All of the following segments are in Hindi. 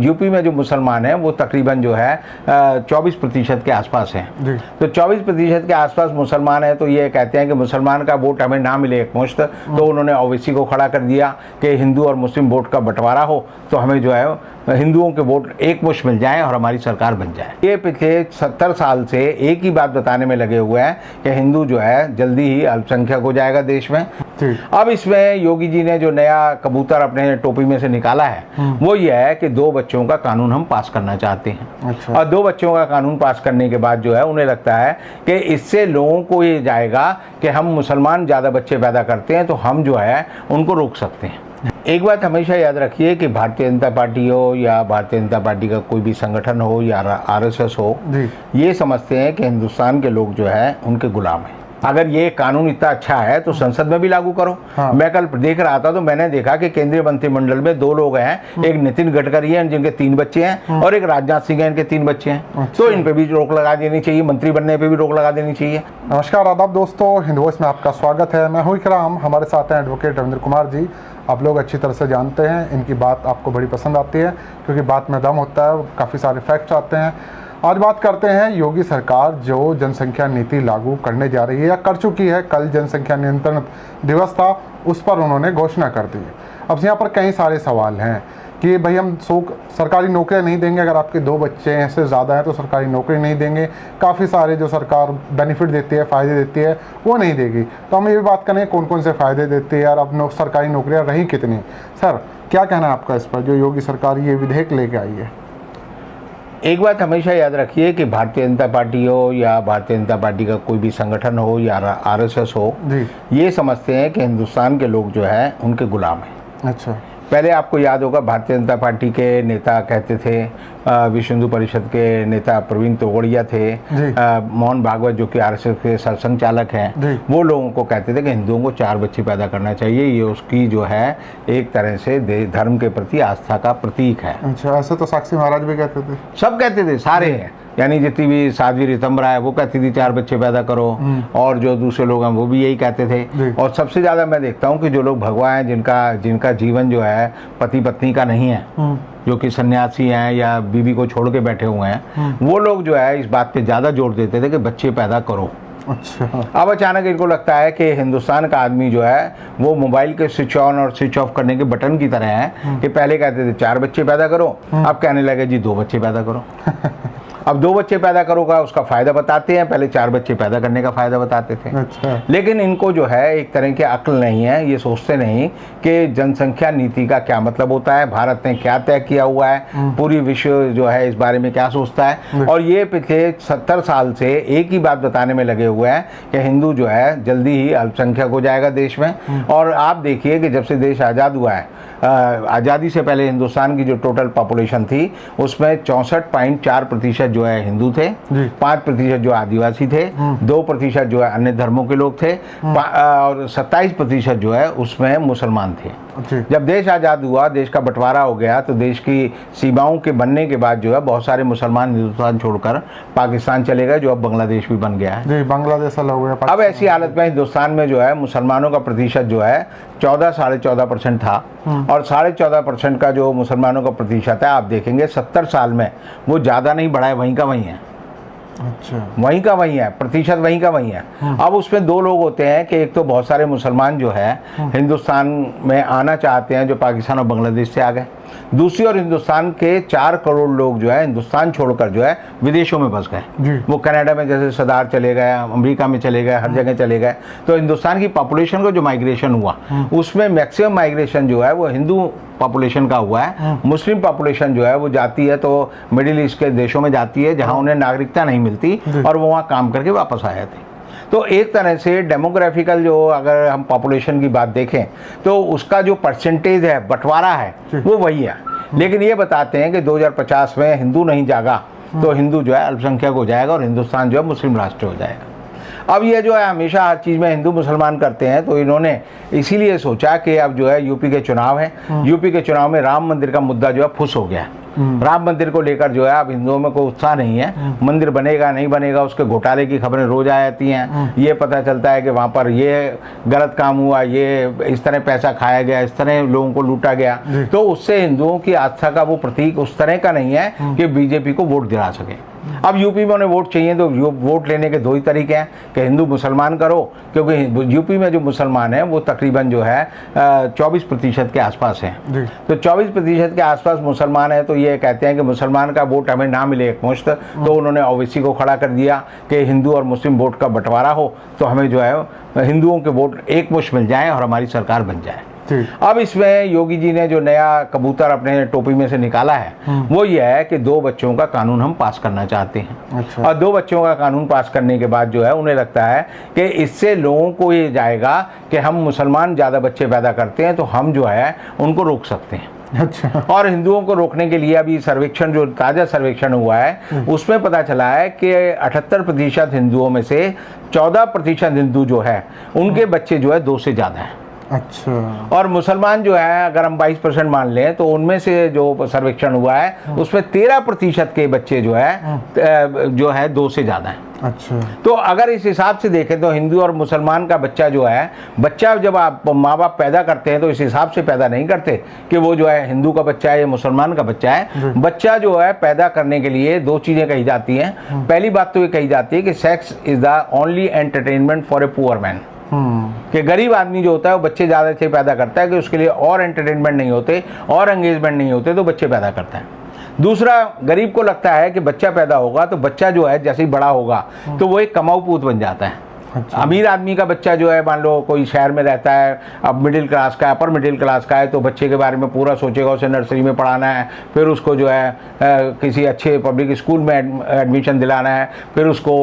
यूपी में जो मुसलमान हैं वो तकरीबन जो है 24% के आसपास हैं। तो 24% के आसपास मुसलमान हैं, तो ये कहते हैं कि मुसलमान का वोट हमें ना मिले एक मुश्त, तो उन्होंने ओवैसी को खड़ा कर दिया कि हिंदू और मुस्लिम वोट का बंटवारा हो, तो हमें जो है हिंदुओं के वोट एक मुश्त मिल जाए और हमारी सरकार बन जाए। ये पिछले 70 साल से एक ही बात बताने में लगे हुए हैं कि हिंदू जो है जल्दी ही अल्पसंख्यक हो जाएगा देश में। अब इसमें योगी जी ने जो नया कबूतर अपने टोपी में से निकाला है वो ये है कि 2 बच्चों का कानून हम पास करना चाहते हैं। अच्छा। और 2 बच्चों का कानून पास करने के बाद जो है उन्हें लगता है कि इससे लोगों को ये जाएगा कि हम मुसलमान ज़्यादा बच्चे पैदा करते हैं तो हम जो है उनको रोक सकते हैं। एक बात हमेशा याद रखिए कि भारतीय जनता पार्टी हो या भारतीय जनता पार्टी का कोई भी संगठन हो या आरएसएस हो, ये समझते हैं कि हिंदुस्तान के लोग जो है उनके गुलाम हैं। अगर ये कानून इतना अच्छा है तो संसद में भी लागू करो। हाँ। मैं कल देख रहा था तो मैंने देखा कि केंद्रीय मंत्रिमंडल में 2 लोग हैं, एक नितिन गडकरी हैं जिनके 3 बच्चे हैं और एक राजनाथ सिंह हैं इनके 3 बच्चे हैं। अच्छा। तो इन पे भी रोक लगा देनी चाहिए, मंत्री बनने पे भी रोक लगा देनी चाहिए। नमस्कार आदाब दोस्तों, हिंद वॉइस में आपका स्वागत है। मैं हूं इकराम, हमारे साथ हैं एडवोकेट रविंद्र कुमार जी। आप लोग अच्छी तरह से जानते हैं, इनकी बात आपको बड़ी पसंद आती है क्योंकि बात में दम होता है, काफ़ी सारे फैक्ट्स आते हैं। आज बात करते हैं योगी सरकार जो जनसंख्या नीति लागू करने जा रही है या कर चुकी है। कल जनसंख्या नियंत्रण दिवस था, उस पर उन्होंने घोषणा कर दी है। अब यहाँ पर कई सारे सवाल हैं कि भाई हम सरकारी नौकरियां नहीं देंगे, अगर आपके 2 बच्चे से ज़्यादा हैं तो सरकारी नौकरी नहीं देंगे। काफ़ी सारे जो सरकार बेनिफिट देती है, फ़ायदे देती है, वो नहीं देगी। तो हम ये भी बात करें कौन कौन से फ़ायदे देती है और अब सरकारी नौकरियाँ रही कितनी। सर क्या कहना है आपका इस पर, जो योगी सरकार ये विधेयक लेके आई है? एक बात हमेशा याद रखिए कि भारतीय जनता पार्टी हो या भारतीय जनता पार्टी का कोई भी संगठन हो या आरएसएस हो, ये समझते हैं कि हिंदुस्तान के लोग जो है उनके गुलाम हैं। अच्छा। पहले आपको याद होगा भारतीय जनता पार्टी के नेता कहते थे, विश्व हिंदू परिषद के नेता प्रवीण तोगड़िया थे, मोहन भागवत जो कि आरएसएस के सरसंघचालक हैं, वो लोगों को कहते थे कि हिंदुओं को 4 बच्चे पैदा करना चाहिए, ये उसकी जो है एक तरह से धर्म के प्रति आस्था का प्रतीक है। अच्छा, ऐसे तो साक्षी महाराज भी कहते थे, सब कहते थे, सारे हैं, यानी जितनी भी साध्वी रितंबरा है वो कहती थी 4 बच्चे पैदा करो, और जो दूसरे लोग हैं वो भी यही कहते थे। और सबसे ज़्यादा मैं देखता हूँ कि जो लोग भगवा हैं, जिनका जीवन जो है पति पत्नी का नहीं है, जो कि सन्यासी हैं या बीवी को छोड़ के बैठे हुए हैं, वो लोग जो है इस बात पे ज़्यादा जोर देते थे कि बच्चे पैदा करो। अच्छा। अब अचानक इनको लगता है कि हिंदुस्तान का आदमी जो है वो मोबाइल के स्विच ऑन और स्विच ऑफ करने के बटन की तरह है कि पहले कहते थे 4 बच्चे पैदा करो, अब कहने लगे जी 2 बच्चे पैदा करो। अब 2 बच्चे पैदा करोगा उसका फ़ायदा बताते हैं, पहले 4 बच्चे पैदा करने का फ़ायदा बताते थे। अच्छा। लेकिन इनको जो है एक तरह की अक्ल नहीं है, ये सोचते नहीं कि जनसंख्या नीति का क्या मतलब होता है, भारत ने क्या तय किया हुआ है, पूरी विश्व जो है इस बारे में क्या सोचता है। और ये पिछले 70 साल से एक ही बात बताने में लगे हुए हैं कि हिंदू जो है जल्दी ही अल्पसंख्यक हो जाएगा देश में। और आप देखिए कि जब से देश आज़ाद हुआ है, आज़ादी से पहले हिंदुस्तान की जो टोटल पॉपुलेशन थी उसमें 64.4% जो है हिंदू थे, 5% जो आदिवासी थे, 2% जो है अन्य धर्मों के लोग थे, और 27% जो है उसमें मुसलमान थे। जब देश आज़ाद हुआ, देश का बंटवारा हो गया, तो देश की सीमाओं के बनने के बाद जो है बहुत सारे मुसलमान हिंदुस्तान छोड़कर पाकिस्तान चले गए, जो अब बांग्लादेश भी बन गया है। जी, बांग्लादेश अलग हो गया। अब ऐसी हालत में हिंदुस्तान में जो है मुसलमानों का प्रतिशत जो है 14-14.5% था, और 14.5% का जो मुसलमानों का प्रतिशत है, आप देखेंगे 70 साल में वो ज़्यादा नहीं बढ़ा है, वहीं का वहीं है। अच्छा। वहीं का वहीं है, प्रतिशत वहीं का वहीं है। अब उसमें 2 लोग होते हैं कि एक तो बहुत सारे मुसलमान जो है हिंदुस्तान में आना चाहते हैं, जो पाकिस्तान और बांग्लादेश से आ गए। दूसरी ओर हिंदुस्तान के 4 करोड़ लोग जो है हिंदुस्तान छोड़कर जो है विदेशों में बस गए। वो कनाडा में जैसे सरदार चले गए, अमेरिका में चले गए, हर जगह चले गए। तो हिंदुस्तान की पॉपुलेशन का जो माइग्रेशन हुआ उसमें मैक्सिमम माइग्रेशन जो है वो हिंदू पॉपुलेशन का हुआ है। मुस्लिम पॉपुलेशन जो है वो जाती है तो मिडिल ईस्ट के देशों में जाती है जहाँ उन्हें नागरिकता नहीं मिलती, और वो वहाँ काम करके वापस आ जाते। तो एक तरह से डेमोग्राफिकल जो अगर हम पॉपुलेशन की बात देखें तो उसका जो परसेंटेज है, बंटवारा है, वो वही है। लेकिन ये बताते हैं कि 2050 में हिंदू नहीं जागा तो हिंदू जो है अल्पसंख्यक हो जाएगा और हिंदुस्तान जो है मुस्लिम राष्ट्र हो जाएगा। अब ये जो है हमेशा हर चीज़ में हिंदू मुसलमान करते हैं, तो इन्होंने इसीलिए सोचा कि अब जो है यूपी के चुनाव हैं, यूपी के चुनाव में राम मंदिर का मुद्दा जो है फुस हो गया है। राम मंदिर को लेकर जो है अब हिंदुओं में कोई उत्साह नहीं है। मंदिर बनेगा नहीं बनेगा उसके घोटाले की खबरें रोज आ जाती हैं। ये पता चलता है कि वहाँ पर ये गलत काम हुआ, ये इस तरह पैसा खाया गया, इस तरह लोगों को लूटा गया। तो उससे हिंदुओं की आस्था का वो प्रतीक उस तरह का नहीं है कि बीजेपी को वोट दिला सके। अब यूपी में उन्हें वोट चाहिए तो वोट लेने के दो ही तरीके हैं कि हिंदू मुसलमान करो, क्योंकि यूपी में जो मुसलमान हैं वो तकरीबन जो है 24% के आसपास हैं। तो 24% के आसपास मुसलमान हैं, तो ये कहते हैं कि मुसलमान का वोट हमें ना मिले एक मुश्त, तो उन्होंने ओवैसी को खड़ा कर दिया कि हिंदू और मुस्लिम वोट का बंटवारा हो, तो हमें जो है हिंदुओं के वोट एक मुश्त मिल जाएँ और हमारी सरकार बन जाए। अब इसमें योगी जी ने जो नया कबूतर अपने टोपी में से निकाला है वो ये है कि 2 बच्चों का कानून हम पास करना चाहते हैं। अच्छा। और 2 बच्चों का कानून पास करने के बाद जो है उन्हें लगता है कि इससे लोगों को ये जाएगा कि हम मुसलमान ज़्यादा बच्चे पैदा करते हैं तो हम जो है उनको रोक सकते हैं। अच्छा। और हिंदुओं को रोकने के लिए अभी सर्वेक्षण जो ताज़ा सर्वेक्षण हुआ है उसमें पता चला है कि 78% हिंदुओं में से 14% हिंदू जो है उनके बच्चे जो है 2 से ज़्यादा हैं। अच्छा। और मुसलमान जो है अगर हम 22% मान लें तो उनमें से जो सर्वेक्षण हुआ है उसमें 13% के बच्चे जो है 2 से ज़्यादा हैं। अच्छा। तो अगर इस हिसाब से देखें तो हिंदू और मुसलमान का बच्चा जो है, बच्चा जब आप माँ बाप पैदा करते हैं तो इस हिसाब से पैदा नहीं करते कि वो जो है हिंदू का बच्चा है या मुसलमान का बच्चा है। बच्चा जो है पैदा करने के लिए 2 चीज़ें कही जाती हैं। पहली बात तो ये कही जाती है कि sex is the only entertainment for a poor man, कि गरीब आदमी जो होता है वो बच्चे ज़्यादा से पैदा करता है कि उसके लिए और एंटरटेनमेंट नहीं होते और एंगेजमेंट नहीं होते तो बच्चे पैदा करता है। दूसरा, गरीब को लगता है कि बच्चा पैदा होगा तो बच्चा जो है जैसे ही बड़ा होगा तो वो एक कमाऊ पूत बन जाता है। अच्छा। अमीर आदमी का बच्चा जो है मान लो कोई शहर में रहता है, अब मिडिल क्लास का है, अपर मिडिल क्लास का है, तो बच्चे के बारे में पूरा सोचेगा, उसे नर्सरी में पढ़ाना है, फिर उसको जो है किसी अच्छे पब्लिक स्कूल में एडमिशन दिलाना है, फिर उसको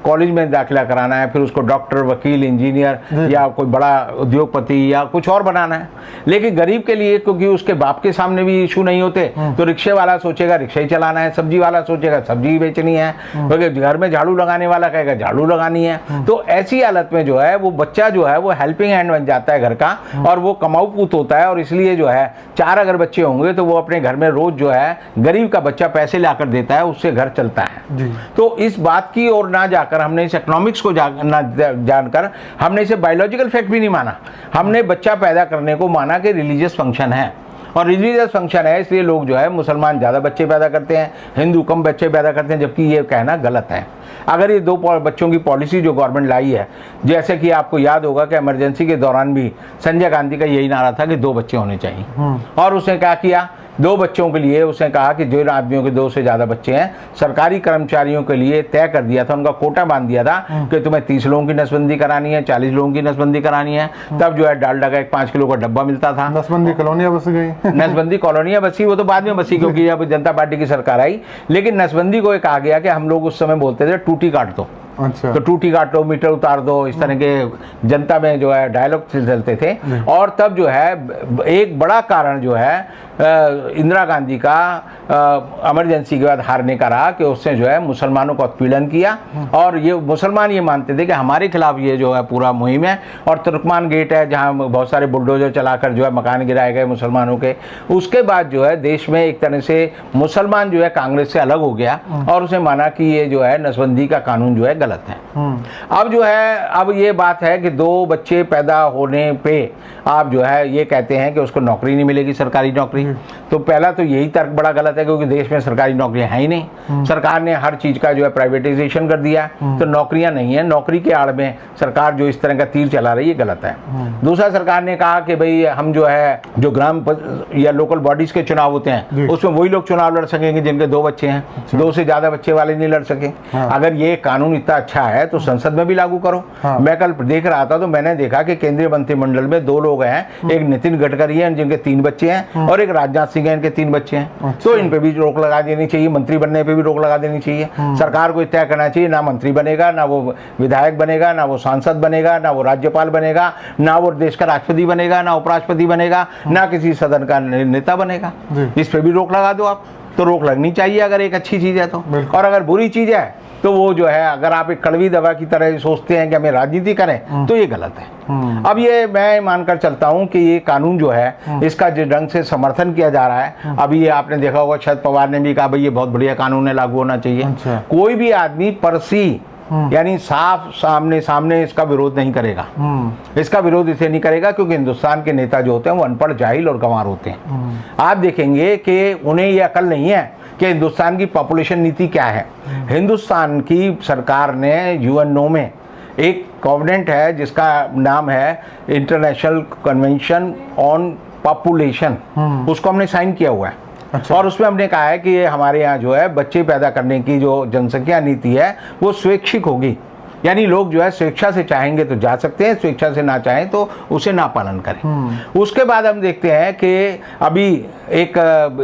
कॉलेज में दाखिला कराना है, फिर उसको डॉक्टर, वकील, इंजीनियर या कोई बड़ा उद्योगपति या कुछ और बनाना है। लेकिन गरीब के लिए क्योंकि उसके बाप के सामने भी इशू नहीं होते तो रिक्शे वाला सोचेगा रिक्शा ही चलाना है, सब्जी वाला सोचेगा सब्जी ही बेचनी है, घर में झाड़ू लगाने वाला कहेगा झाड़ू लगानी है। तो ऐसी हालत में जो है वो बच्चा जो है वो हेल्पिंग हैंड बन जाता है घर का और वो कमाऊ पूत होता है। और इसलिए जो है 4 अगर बच्चे होंगे तो वो अपने घर में रोज जो है गरीब का बच्चा पैसे लाकर देता है, उससे घर चलता है जी। तो इस बात की ओर ना जाकर हमने इस इकोनॉमिक्स को जानकर हमने इसे बायोलॉजिकल फैक्ट भी नहीं माना, हमने बच्चा पैदा करने को माना कि रिलीजियस फंक्शन है। और रिलीजियस फंक्शन है इसलिए लोग जो है मुसलमान ज़्यादा बच्चे पैदा करते हैं, हिंदू कम बच्चे पैदा करते हैं, जबकि ये कहना गलत है। अगर ये 2 बच्चों की पॉलिसी जो गवर्नमेंट लाई है, जैसे कि आपको याद होगा कि इमरजेंसी के दौरान भी संजय गांधी का यही नारा था कि 2 बच्चे होने चाहिए। और उसने क्या किया, 2 बच्चों के लिए उसने कहा कि जो आदमियों के 2 से ज़्यादा बच्चे हैं, सरकारी कर्मचारियों के लिए तय कर दिया था, उनका कोटा बांध दिया था कि तुम्हें 30 लोगों की नसबंदी करानी है, 40 लोगों की नसबंदी करानी है। तब जो है डालडा का एक 5 किलो का डब्बा मिलता था। नसबंदी कॉलोनियाँ बस गई नसबंदी कॉलोनियाँ बसी, वो तो बाद में बसी क्योंकि जब जनता पार्टी की सरकार आई। लेकिन नसबंदी को कहा गया कि हम लोग उस समय बोलते थे टूटी काट दो। अच्छा। तो टूटी काटो, मीटर उतार दो, इस तरह के जनता में जो है डायलॉग चलते थे। और तब जो है एक बड़ा कारण जो है इंदिरा गांधी का इमरजेंसी के बाद हारने का रहा कि उसने जो है मुसलमानों का उत्पीड़न किया। और ये मुसलमान ये मानते थे कि हमारे खिलाफ ये जो है पूरा मुहिम है। और तुर्कमान गेट है जहाँ बहुत सारे बुलडोजर चलाकर जो है मकान गिराए गए मुसलमानों के। उसके बाद जो है देश में एक तरह से मुसलमान जो है कांग्रेस से अलग हो गया और उसे माना कि ये जो है नसबंदी का कानून जो है गलत है। अब जो है अब ये बात है कि 2 बच्चे पैदा होने पे आप जो है ये कहते हैं कि उसको नौकरी नहीं मिलेगी, सरकारी नौकरी। तो पहला तो यही तर्क बड़ा गलत है क्योंकि देश में सरकारी नौकरियां है ही नहीं। सरकार ने हर चीज का जो है प्राइवेटाइजेशन कर दिया, तो नौकरियां नहीं है। नौकरी के आड़ में सरकार जो इस तरह का तीर चला रही है गलत है। दूसरा, सरकार ने कहा कि भाई हम जो है जो ग्राम या लोकल बॉडीज के चुनाव होते हैं उसमें वही लोग चुनाव लड़ सकेंगे जिनके 2 बच्चे हैं। 2 से ज्यादा बच्चे वाले नहीं लड़ सके। अगर ये कानून इतना अच्छा है तो संसद में भी लागू करो। मैं कल देख रहा था तो मैंने देखा कि केंद्रीय मंत्रिमंडल में 2 लोग हैं, एक नितिन गडकरी हैं जिनके 3 बच्चे हैं और एक राजनाथ सिंह हैं इनके 3 बच्चे हैं। तो इन पे भी रोक लगा देनी चाहिए, मंत्री बनने पे भी रोक लगा देनी चाहिए। सरकार को तय करना चाहिए ना मंत्री बनेगा, ना वो विधायक बनेगा, ना वो सांसद बनेगा, ना वो राज्यपाल बनेगा, ना वो देश का राष्ट्रपति बनेगा, ना उपराष्ट्रपति बनेगा, ना किसी सदन का नेता बनेगा। इस पे भी रोक लगा दो आप। तो रोक लगनी चाहिए अगर एक अच्छी चीज है तो। और अगर बुरी चीज है तो वो जो है, अगर आप एक कड़वी दवा की तरह सोचते हैं कि हमें राजनीति करें, तो ये गलत है। अब ये मैं मानकर चलता हूं कि ये कानून जो है इसका जिस ढंग से समर्थन किया जा रहा है, अभी ये आपने देखा होगा शरद पवार ने भी कहा भाई ये बहुत बढ़िया कानून है, लागू होना चाहिए। अच्छा। कोई भी आदमी परसी यानी साफ सामने इसका विरोध नहीं करेगा। इसका विरोध इसलिए नहीं करेगा क्योंकि हिंदुस्तान के नेता जो होते हैं वो अनपढ़, जाहिल और गंवार होते हैं। आप देखेंगे कि उन्हें ये अकल नहीं है कि हिंदुस्तान की पॉपुलेशन नीति क्या है। हिंदुस्तान की सरकार ने यूएनओ में एक कॉवेनेंट है जिसका नाम है इंटरनेशनल कन्वेंशन ऑन पॉपुलेशन, उसको हमने साइन किया हुआ है। अच्छा। और उसमें हमने कहा है कि ये हमारे यहाँ जो है बच्चे पैदा करने की जो जनसंख्या नीति है वो स्वैच्छिक होगी, यानी लोग जो है स्वेच्छा से चाहेंगे तो जा सकते हैं, स्वेच्छा से ना चाहें तो उसे ना पालन करें। उसके बाद हम देखते हैं कि अभी एक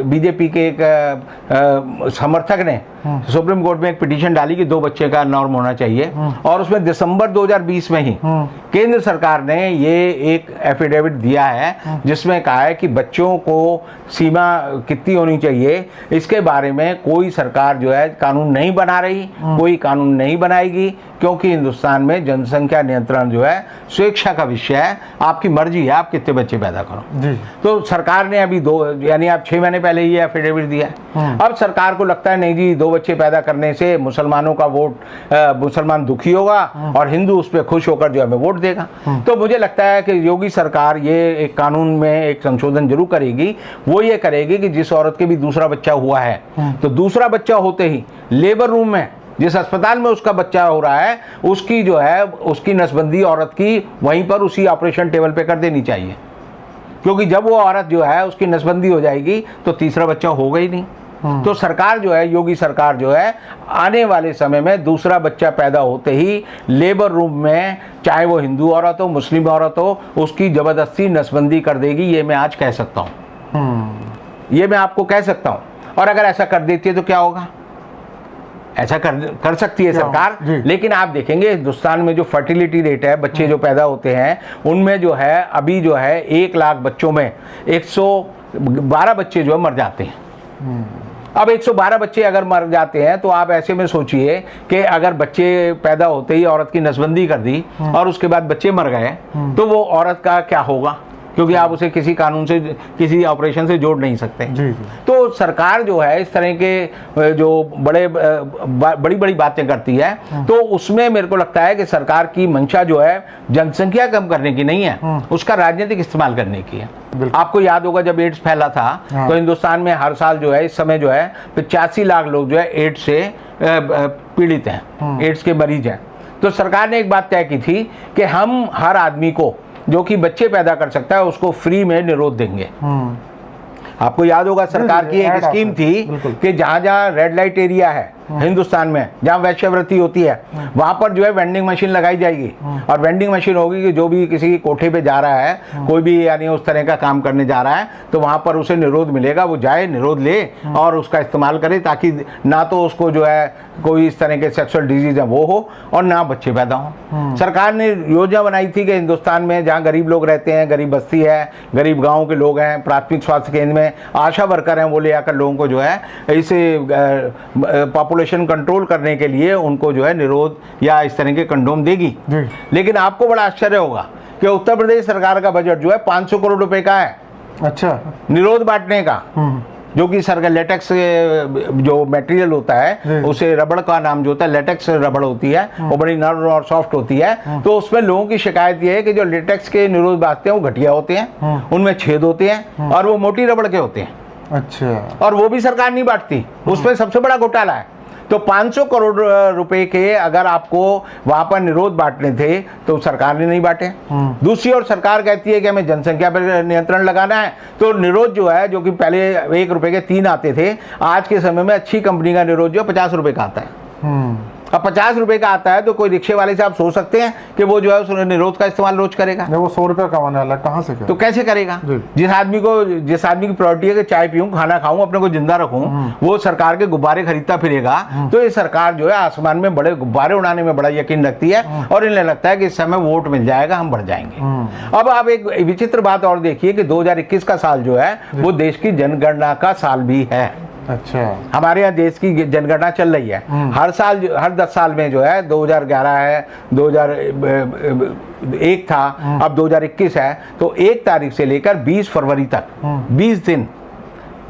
बीजेपी के एक समर्थक ने सुप्रीम कोर्ट में एक पिटीशन डाली कि 2 बच्चे का नॉर्म होना चाहिए, और उसमें दिसंबर 2020 में ही केंद्र सरकार ने ये एक एफिडेविट दिया है जिसमें कहा है कि बच्चों को सीमा कितनी होनी चाहिए इसके बारे में कोई सरकार जो है कानून नहीं बना रही, कोई कानून नहीं बनाएगी, क्योंकि हिंदुस्तान में जनसंख्या नियंत्रण जो है स्वेच्छा का विषय है, आपकी मर्जी है आप कितने बच्चे पैदा करो जी। तो सरकार ने अभी 6 महीने पहले ये एफिडेविट दिया है। अब सरकार को लगता है नहीं जी 2 बच्चे पैदा करने से मुसलमानों का वोट, मुसलमान दुखी होगा और हिंदू उस पर खुश होकर जो हमें वोट देगा। तो मुझे लगता है कि योगी सरकार ये एक कानून में एक संशोधन जरूर करेगी। वो ये करेगी कि जिस औरत के भी दूसरा बच्चा हुआ है तो दूसरा बच्चा होते ही लेबर रूम में जिस अस्पताल में उसका बच्चा हो रहा है उसकी जो है उसकी नसबंदी औरत की वहीं पर उसी ऑपरेशन टेबल पे कर देनी चाहिए, क्योंकि जब वो औरत जो है उसकी नसबंदी हो जाएगी तो तीसरा बच्चा होगा ही नहीं। तो सरकार जो है, योगी सरकार जो है, आने वाले समय में दूसरा बच्चा पैदा होते ही लेबर रूम में, चाहे वो हिंदू औरत हो, मुस्लिम औरत हो, उसकी जबरदस्ती नसबंदी कर देगी। ये मैं आज कह सकता हूँ, ये मैं आपको कह सकता हूँ। और अगर ऐसा कर देती है तो क्या होगा? ऐसा कर सकती है सरकार, लेकिन आप देखेंगे हिंदुस्तान में जो फर्टिलिटी रेट है, बच्चे जो पैदा होते हैं उनमें जो है अभी जो है 1 लाख बच्चों में 112 बच्चे जो है मर जाते हैं। अब 112 बच्चे अगर मर जाते हैं तो आप ऐसे में सोचिए कि अगर बच्चे पैदा होते ही औरत की नसबंदी कर दी और उसके बाद बच्चे मर गए तो वो औरत का क्या होगा, क्योंकि आप उसे किसी कानून से, किसी ऑपरेशन से जोड़ नहीं सकते। जी। तो सरकार जो है इस तरह के जो बड़ी बड़ी बातें करती है तो उसमें मेरे को लगता है कि सरकार की मंशा जो है जनसंख्या कम करने की नहीं है, उसका राजनीतिक इस्तेमाल करने की है। आपको याद होगा जब एड्स फैला था तो हिंदुस्तान में हर साल जो है इस समय जो है 85 लाख लोग जो है एड्स से पीड़ित हैं, एड्स के मरीज हैं। तो सरकार ने एक बात तय की थी कि हम हर आदमी को जो कि बच्चे पैदा कर सकता है उसको फ्री में निरोध देंगे। आपको याद होगा सरकार की एक स्कीम थी कि जहाँ जहाँ रेड लाइट एरिया है हिंदुस्तान में, जहाँ वैश्यवृत्ति होती है वहाँ पर जो है वेंडिंग मशीन लगाई जाएगी, और वेंडिंग मशीन होगी कि जो भी किसी कोठे पे जा रहा है, कोई भी यानी उस तरह का काम करने जा रहा है तो वहाँ पर उसे निरोध मिलेगा, वो जाए निरोध ले और उसका इस्तेमाल करे, ताकि ना तो उसको जो है कोई इस तरह के सेक्सुअल डिजीज है वो हो और ना बच्चे पैदा हों। सरकार ने योजना बनाई थी कि हिंदुस्तान में जहाँ गरीब लोग रहते हैं, गरीब बस्ती है, गरीब गाँव के लोग हैं, प्राथमिक स्वास्थ्य केंद्र में आशा वर्कर हैं, वो ले आकर लोगों को जो है इसे पॉपुलेशन कंट्रोल करने के लिए उनको जो है निरोध या इस तरह के कंडोम देगी। लेकिन आपको बड़ा आश्चर्य होगा कि उत्तर प्रदेश सरकार का बजट जो है 500 करोड़ रुपए का है। अच्छा। निरोध बांटने का, जो कि सरकार लेटेक्स जो मटेरियल होता है उसे रबड़ का नाम जो होता है लेटेक्स रबड़ होती है, वो बड़ी नरम और सॉफ्ट होती है। तो उसमें लोगों की शिकायत ये है कि जो लेटेक्स के निरोध बांटते हैं वो घटिया होते हैं, उनमें छेद होते हैं और वो मोटी रबड़ के होते हैं। अच्छा। और वो भी सरकार नहीं बांटती, उसमें सबसे बड़ा घोटाला है। तो 500 करोड़ रुपए के अगर आपको वहां पर निरोध बांटने थे तो सरकार ने नहीं बांटे। दूसरी ओर सरकार कहती है कि हमें जनसंख्या पर नियंत्रण लगाना है, तो निरोध जो है, जो कि पहले 1 रुपए के 3 आते थे, आज के समय में अच्छी कंपनी का निरोध जो 50 रुपए का आता है। अब 50 रुपए का आता है तो कोई रिक्शे वाले से आप सोच सकते हैं कि वो जो है उस निरोध का इस्तेमाल रोज करेगा? वो 100 रुपये कमाने वाला कहाँ से करेगा? तो कैसे करेगा? जिस आदमी की प्रायोरिटी है कि चाय पीऊं, खाना खाऊं, अपने को जिंदा रखूं, वो सरकार के गुब्बारे खरीदता फिरेगा। तो ये सरकार जो है आसमान में बड़े गुब्बारे उड़ाने में बड़ा यकीन रखती है और इन्हें लगता है कि इस समय वोट मिल जाएगा, हम बढ़ जाएंगे। अब आप एक विचित्र बात और देखिए कि 2021 का साल जो है वो देश की जनगणना का साल भी है। अच्छा। हमारे यहाँ देश की जनगणना चल रही है, हर साल, हर 10 साल में जो है, 2011 है, 2001 था, अब 2021 है, तो 1 तारीख से लेकर 20 फरवरी तक 20 दिन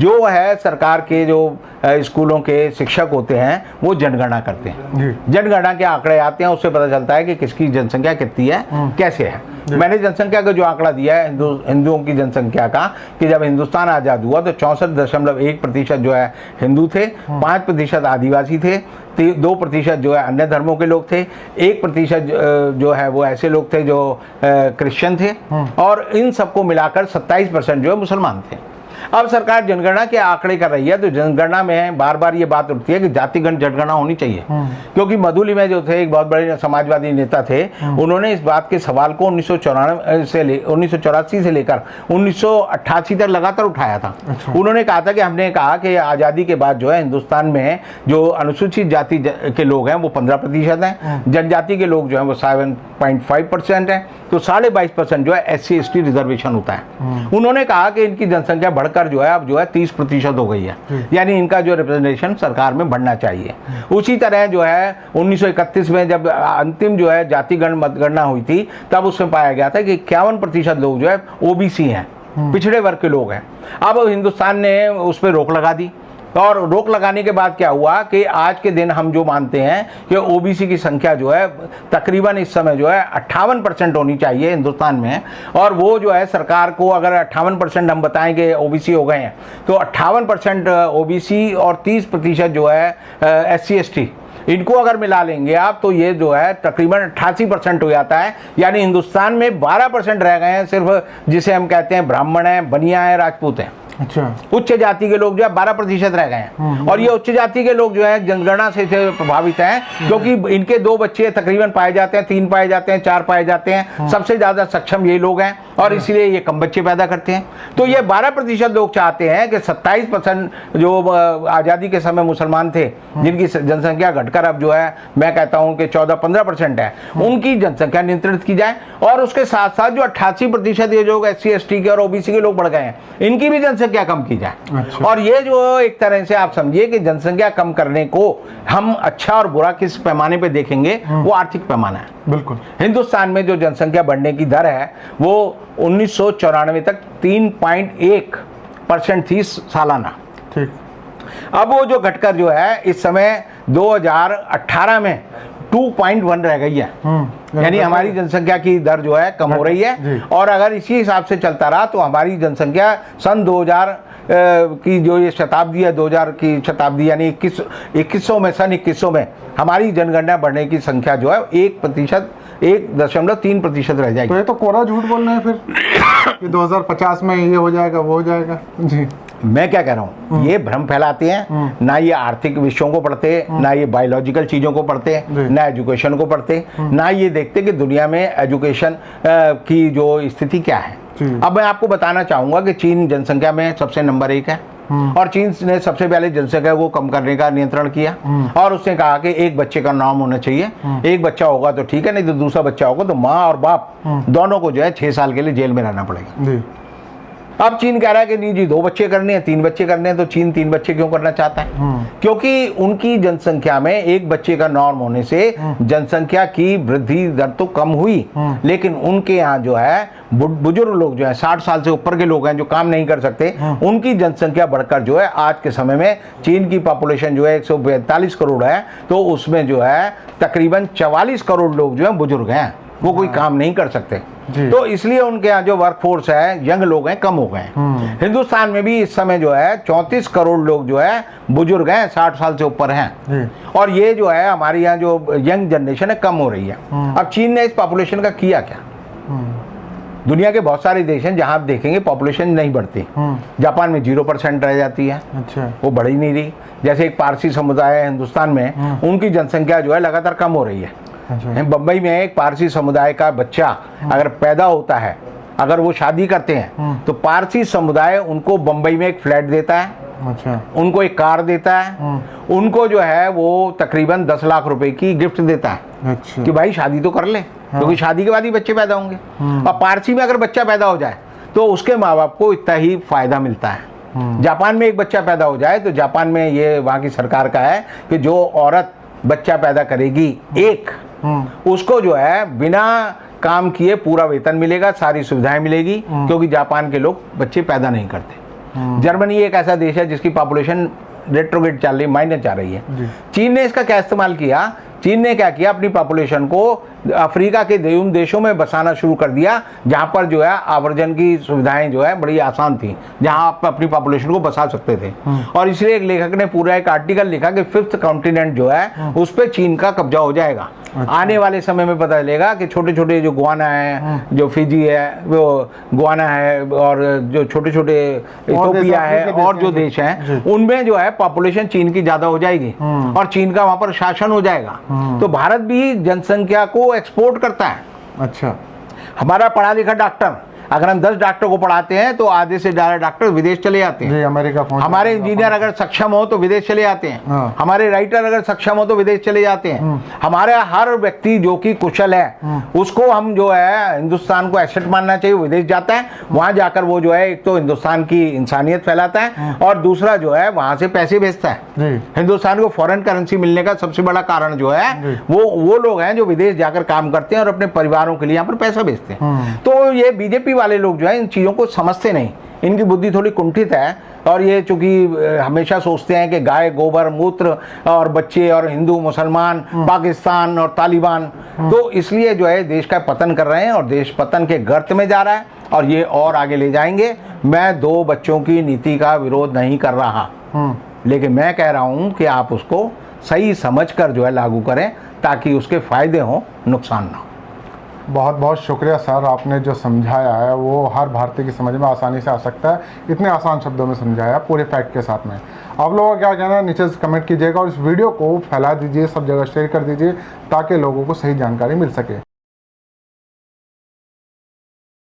जो है सरकार के जो स्कूलों के शिक्षक होते हैं वो जनगणना करते हैं। जनगणना के आंकड़े आते हैं, उससे पता चलता है कि किसकी जनसंख्या कितनी है, कैसे है। मैंने जनसंख्या का जो आंकड़ा दिया है हिंदुओं की जनसंख्या का, कि जब हिंदुस्तान आज़ाद हुआ तो 64.1% जो है हिंदू थे, 5% आदिवासी थे, 2% जो है अन्य धर्मों के लोग थे, 1% जो है वो ऐसे लोग थे जो क्रिश्चियन थे, और इन सबको मिलाकर 27% जो है मुसलमान थे। अब सरकार जनगणना के आंकड़े कर रही है, तो जनगणना में बार बार ये बात उठती है कि जातिगत जनगणना होनी चाहिए, क्योंकि मधुली में जो थे एक बहुत बड़े समाजवादी नेता थे, उन्होंने इस बात के सवाल को 1984 से लेकर 1988 तक लगातार उठाया था। उन्होंने कहा था कि हमने कहा कि आज़ादी के बाद जो है हिंदुस्तान में जो अनुसूचित जाति के लोग हैं वो 15% हैं, जनजाति के लोग जो हैं वो 7.5% हैं, तो 22.5% जो है SC ST रिजर्वेशन होता है। उन्होंने कहा कि इनकी जनसंख्या बढ़कर जो है अब जो है 30% हो गई है, यानी इनका जो रिप्रेजेंटेशन सरकार में बढ़ना चाहिए। उसी तरह जो है 1931 में जब अंतिम जो है जातिगण मतगणना हुई थी, तब उसमें पाया गया था कि 51% लोग जो है OBC हैं, पिछड़े वर्ग के लोग हैं। अब हिंदुस्तान ने उस पर रोक लगा दी, और रोक लगाने के बाद क्या हुआ कि आज के दिन हम जो मानते हैं कि OBC की संख्या जो है तकरीबन इस समय जो है 58% होनी चाहिए हिंदुस्तान में, और वो जो है सरकार को अगर 58% हम बताएं कि OBC हो गए हैं, तो 58% OBC और 30% जो है SC ST, इनको अगर मिला लेंगे आप तो ये जो है तकरीबन 88% हो जाता है। यानी हिंदुस्तान में 12% रह गए हैं सिर्फ, जिसे हम कहते हैं ब्राह्मण हैं, बनिया हैं, राजपूत हैं। अच्छा। उच्च जाति के लोग जो है 12% रह गए हैं, और ये उच्च जाति के लोग जो है जनगणना से प्रभावित हैं, क्योंकि इनके 2 बच्चे तकरीबन पाए जाते हैं, 3 पाए जाते हैं, 4 पाए जाते हैं, सबसे ज्यादा सक्षम ये लोग हैं, और इसलिए ये कम बच्चे पैदा करते हैं। तो ये 12% लोग चाहते हैं कि 27% जो आज़ादी के समय मुसलमान थे, जिनकी जनसंख्या घटकर अब जो है मैं कहता हूँ कि 14-15% है, उनकी जनसंख्या नियंत्रित की जाए, और उसके साथ साथ जो 88% ये लोग SC ST के और OBC के लोग बढ़ गए हैं, इनकी भी जनसंख्या कम की जाए। अच्छा। और ये जो एक तरह से आप समझिए कि जनसंख्या कम करने को हम अच्छा और बुरा किस पैमाने पे देखेंगे, वो आर्थिक पैमाना है। बिल्कुल। हिंदुस्तान में जो जनसंख्या बढ़ने की दर है वो 1994 तक 3.1% थी सालाना। ठीक। अब वो जो घटकर जो है इस समय 2018 में 2.1 रह गई है, यानी हमारी जनसंख्या की दर जो है कम हो रही है। और अगर इसी हिसाब से चलता रहा तो हमारी जनसंख्या सन 2000 की जो ये शताब्दी है, 2000 की शताब्दी यानी 2100 में, सन 2100 में हमारी जनगणना बढ़ने की संख्या जो है 1.3% रह जाएगी। तो ये तो कोरा झूठ बोल रहे हैं फिर कि 2050 में ये हो जाएगा, वो हो जाएगा। जी, मैं क्या कह रहा हूँ, ये भ्रम फैलाते हैं, ना ये आर्थिक विषयों को पढ़ते, ना ये बायोलॉजिकल चीज़ों को पढ़ते, ना एजुकेशन को पढ़ते, ना ये देखते कि दुनिया में एजुकेशन की जो स्थिति क्या है। अब मैं आपको बताना चाहूँगा कि चीन जनसंख्या में सबसे नंबर 1 है, और चीन ने सबसे पहले जनसंख्या को कम करने का नियंत्रण किया, और उसने कहा कि एक बच्चे का नाम होना चाहिए। एक बच्चा होगा तो ठीक है, नहीं तो दूसरा बच्चा होगा तो माँ और बाप दोनों को जो है 6 साल के लिए जेल में रहना पड़ेगा। अब चीन कह रहा है कि नहीं जी 2 बच्चे करने हैं, 3 बच्चे करने हैं, तो चीन 3 बच्चे क्यों करना चाहता है? क्योंकि उनकी जनसंख्या में एक बच्चे का नॉर्म होने से जनसंख्या की वृद्धि दर तो कम हुई, लेकिन उनके यहाँ जो है बुजुर्ग लोग जो है 60 साल से ऊपर के लोग हैं जो काम नहीं कर सकते, उनकी जनसंख्या बढ़कर जो है आज के समय में चीन की पॉपुलेशन जो है 142 करोड़ है, तो उसमें जो है तकरीबन 44 करोड़ लोग जो है बुजुर्ग हैं, वो कोई काम नहीं कर सकते। तो इसलिए उनके यहाँ जो वर्क फोर्स है, यंग लोग हैं, कम हो गए हैं। हिंदुस्तान में भी इस समय जो है 34 करोड़ लोग जो है बुजुर्ग हैं, 60 साल से ऊपर हैं, और ये जो है हमारे यहाँ जो यंग जनरेशन है कम हो रही है। अब चीन ने इस पॉपुलेशन का किया क्या? दुनिया के बहुत सारे देश हैं जहाँ आप देखेंगे पॉपुलेशन नहीं बढ़ती। जापान में 0% रह जाती है, अच्छा, वो बढ़ ही नहीं रही। जैसे एक पारसी समुदाय है हिंदुस्तान में, उनकी जनसंख्या जो है लगातार कम हो रही है। बम्बई में एक पारसी समुदाय का बच्चा अगर पैदा होता है, अगर वो शादी करते हैं तो पारसी समुदाय उनको बम्बई में एक फ्लैट देता है, अच्छा, उनको एक कार देता है, उनको जो है वो तकरीबन 10 लाख रुपए की गिफ्ट देता है, अच्छा, कि भाई शादी तो कर ले, क्योंकि शादी के बाद ही बच्चे पैदा होंगे। और पारसी में अगर बच्चा पैदा हो जाए तो उसके माँ बाप को इतना ही फायदा मिलता है। जापान में एक बच्चा पैदा हो जाए तो जापान में ये वहाँ की सरकार का है कि जो औरत बच्चा पैदा करेगी एक, उसको जो है बिना काम किए पूरा वेतन मिलेगा, सारी सुविधाएं मिलेगी, क्योंकि जापान के लोग बच्चे पैदा नहीं करते। जर्मनी एक ऐसा देश है जिसकी पॉपुलेशन रेट्रोग्रेड चल रही, माइनस जा रही है। चीन ने इसका क्या इस्तेमाल किया? चीन ने क्या किया, अपनी पॉपुलेशन को अफ्रीका के उन देशों में बसाना शुरू कर दिया जहां पर जो है आवर्जन की सुविधाएं जो है बड़ी आसान थी, जहां आप अपनी पॉपुलेशन को बसा सकते थे। और इसलिए एक लेखक ने पूरा एक आर्टिकल लिखा कि 5th कॉन्टिनेंट जो है उस पर चीन का कब्जा हो जाएगा। आने वाले समय में पता चलेगा कि छोटे छोटे जो गुआना है, जो फिजी है, वो गुआना है, और जो छोटे छोटे इथियोपिया है और जो देश हैं उनमें जो है पॉपुलेशन चीन की ज्यादा हो जाएगी और चीन का वहां पर शासन हो जाएगा। तो भारत भी जनसंख्या को एक्सपोर्ट करता है। अच्छा, हमारा पढ़ा लिखा डॉक्टर, अगर हम 10 डॉक्टर को पढ़ाते हैं तो आधे से ज्यादा डॉक्टर विदेश चले जाते हैं। जी, अमेरिका पहुंच, हमारे इंजीनियर अगर सक्षम हो तो विदेश चले जाते हैं। हाँ। हमारे राइटर अगर सक्षम हो तो विदेश चले जाते हैं। हमारा हर व्यक्ति जो कि कुशल है उसको हम जो है हिंदुस्तान को एसेट मानना चाहिए, विदेश जाता है, वहां जाकर वो जो है एक तो हिंदुस्तान की इंसानियत फैलाता है और दूसरा जो है वहां से पैसे भेजता है। जी। हिंदुस्तान को फॉरेन करेंसी मिलने का सबसे बड़ा कारण जो है वो लोग हैं जो विदेश जाकर काम करते हैं और अपने परिवारों के लिए यहाँ पर पैसा भेजते हैं। तो ये बीजेपी वाले लोग जो है इन चीज़ों को समझते नहीं, इनकी बुद्धि थोड़ी कुंठित है और ये चूंकि हमेशा सोचते हैं कि गाय गोबर मूत्र और बच्चे और हिंदू मुसलमान पाकिस्तान और तालिबान, तो इसलिए जो है देश का पतन कर रहे हैं और देश पतन के गर्त में जा रहा है और ये और आगे ले जाएंगे। मैं 2 बच्चों की नीति का विरोध नहीं कर रहा, लेकिन मैं कह रहा हूं कि आप उसको सही समझकर जो है लागू करें ताकि उसके फायदे हों, नुकसान ना हो। बहुत बहुत शुक्रिया सर, आपने जो समझाया है वो हर भारतीय की समझ में आसानी से आ सकता है, इतने आसान शब्दों में समझाया पूरे फैक्ट के साथ में। आप लोगों का क्या कहना है नीचे कमेंट कीजिएगा और इस वीडियो को फैला दीजिए, सब जगह शेयर कर दीजिए ताकि लोगों को सही जानकारी मिल सके।